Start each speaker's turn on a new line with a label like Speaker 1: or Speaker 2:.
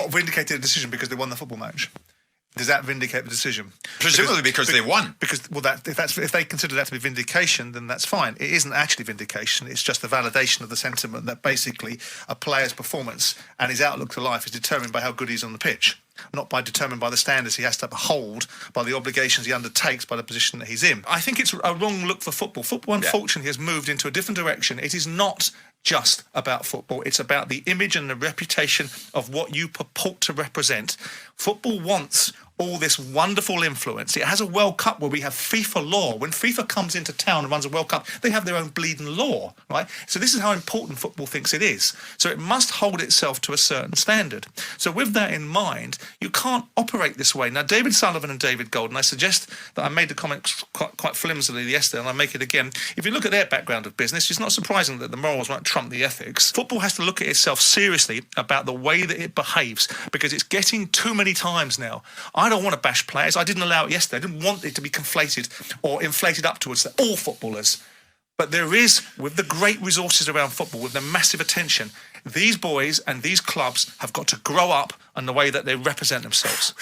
Speaker 1: not vindicated a decision because they won the football match. Does that vindicate the decision?
Speaker 2: Presumably because they won.
Speaker 1: Because, well, if they consider that to be vindication, then that's fine. It isn't actually vindication. It's just the validation of the sentiment that basically a player's performance and his outlook to life is determined by how good he's on the pitch, not determined by the standards he has to uphold, by the obligations he undertakes, by the position that he's in. I think it's a wrong look for football. Football, unfortunately, has moved into a different direction. It is not just about football. It's about the image and the reputation of what you purport to represent. Football wants all this wonderful influence. It has a World Cup where we have FIFA law. When FIFA comes into town and runs a World Cup, they have their own bleeding law, right? So this is how important football thinks it is. So it must hold itself to a certain standard. So with that in mind, you can't operate this way. Now, David Sullivan and David Golden, I suggest that I made the comment quite flimsily yesterday, and I make it again. If you look at their background of business, it's not surprising that the morals won't trump the ethics. Football has to look at itself seriously about the way that it behaves, because it's getting too many times now. I don't want to bash players. I didn't allow it yesterday. I didn't want it to be conflated or inflated up towards all footballers. But there is, with the great resources around football, with the massive attention, these boys and these clubs have got to grow up in the way that they represent themselves.